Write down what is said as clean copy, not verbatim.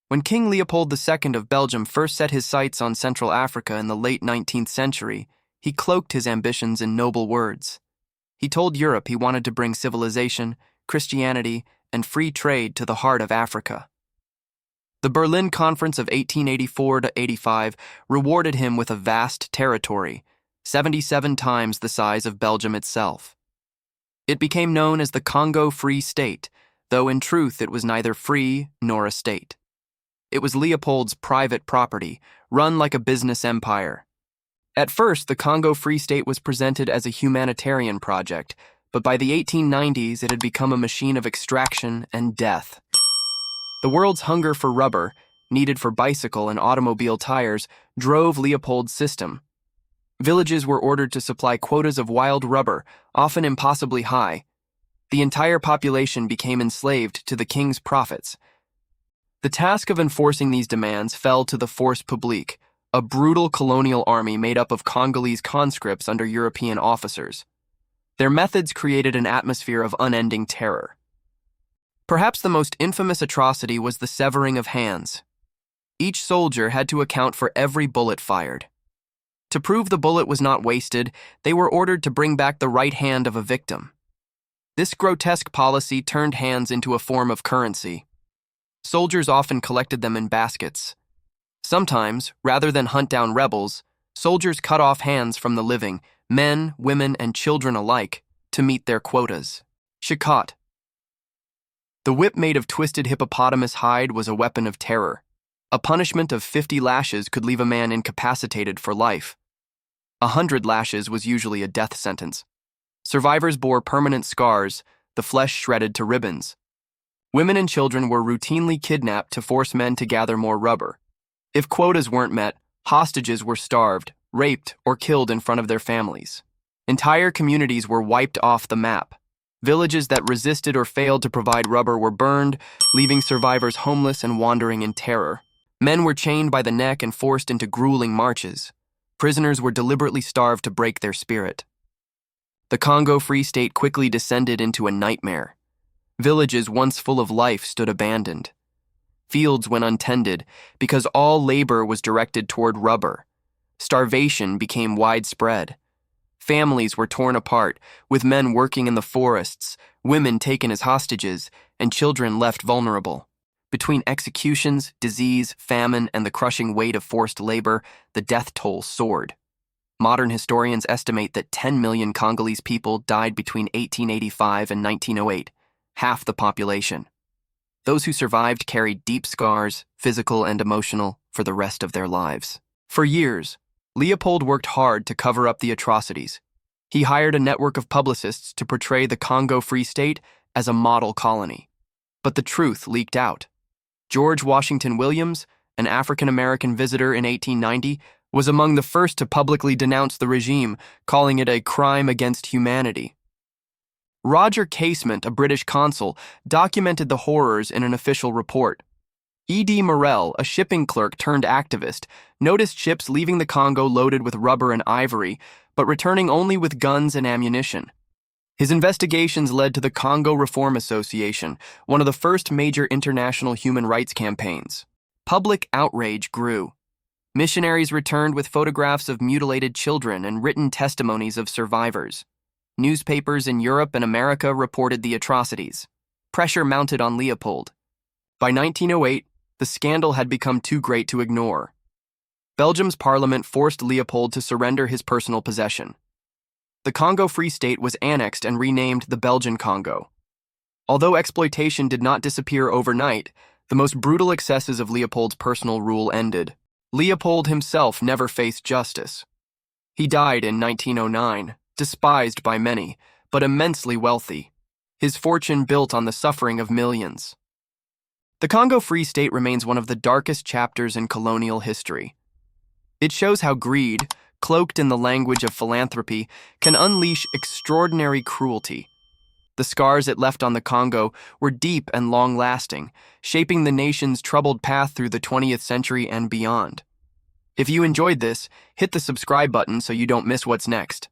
When King Leopold II of Belgium first set his sights on Central Africa in the late 19th century, he cloaked his ambitions in noble words. He told Europe he wanted to bring civilization, Christianity, and free trade to the heart of Africa. The Berlin Conference of 1884–85 rewarded him with a vast territory, 77 times the size of Belgium itself. It became known as the Congo Free State, though in truth it was neither free nor a state. It was Leopold's private property, run like a business empire. At first, the Congo Free State was presented as a humanitarian project, but by the 1890s it had become a machine of extraction and death. The world's hunger for rubber, needed for bicycle and automobile tires, drove Leopold's system. Villages were ordered to supply quotas of wild rubber, often impossibly high. The entire population became enslaved to the king's profits. The task of enforcing these demands fell to the Force Publique, a brutal colonial army made up of Congolese conscripts under European officers. Their methods created an atmosphere of unending terror. Perhaps the most infamous atrocity was the severing of hands. Each soldier had to account for every bullet fired. To prove the bullet was not wasted, they were ordered to bring back the right hand of a victim. This grotesque policy turned hands into a form of currency. Soldiers often collected them in baskets. Sometimes, rather than hunt down rebels, soldiers cut off hands from the living, men, women, and children alike, to meet their quotas. Chicotte. The whip made of twisted hippopotamus hide was a weapon of terror. A punishment of 50 lashes could leave a man incapacitated for life. 100 lashes was usually a death sentence. Survivors bore permanent scars, the flesh shredded to ribbons. Women and children were routinely kidnapped to force men to gather more rubber. If quotas weren't met, hostages were starved, raped, or killed in front of their families. Entire communities were wiped off the map. Villages that resisted or failed to provide rubber were burned, leaving survivors homeless and wandering in terror. Men were chained by the neck and forced into grueling marches. Prisoners were deliberately starved to break their spirit. The Congo Free State quickly descended into a nightmare. Villages once full of life stood abandoned. Fields went untended because all labor was directed toward rubber. Starvation became widespread. Families were torn apart, with men working in the forests, women taken as hostages, and children left vulnerable. Between executions, disease, famine, and the crushing weight of forced labor, the death toll soared. Modern historians estimate that 10 million Congolese people died between 1885 and 1908, half the population. Those who survived carried deep scars, physical and emotional, for the rest of their lives. For years, Leopold worked hard to cover up the atrocities. He hired a network of publicists to portray the Congo Free State as a model colony. But the truth leaked out. George Washington Williams, an African-American visitor in 1890, was among the first to publicly denounce the regime, calling it a crime against humanity. Roger Casement, a British consul, documented the horrors in an official report. E.D. Morel, a shipping clerk turned activist, noticed ships leaving the Congo loaded with rubber and ivory, but returning only with guns and ammunition. His investigations led to the Congo Reform Association, one of the first major international human rights campaigns. Public outrage grew. Missionaries returned with photographs of mutilated children and written testimonies of survivors. Newspapers in Europe and America reported the atrocities. Pressure mounted on Leopold. By 1908, the scandal had become too great to ignore. Belgium's parliament forced Leopold to surrender his personal possession. The Congo Free State was annexed and renamed the Belgian Congo. Although exploitation did not disappear overnight, the most brutal excesses of Leopold's personal rule ended. Leopold himself never faced justice. He died in 1909, despised by many, but immensely wealthy. His fortune built on the suffering of millions. The Congo Free State remains one of the darkest chapters in colonial history. It shows how greed, cloaked in the language of philanthropy, can unleash extraordinary cruelty. The scars it left on the Congo were deep and long-lasting, shaping the nation's troubled path through the 20th century and beyond. If you enjoyed this, hit the subscribe button so you don't miss what's next.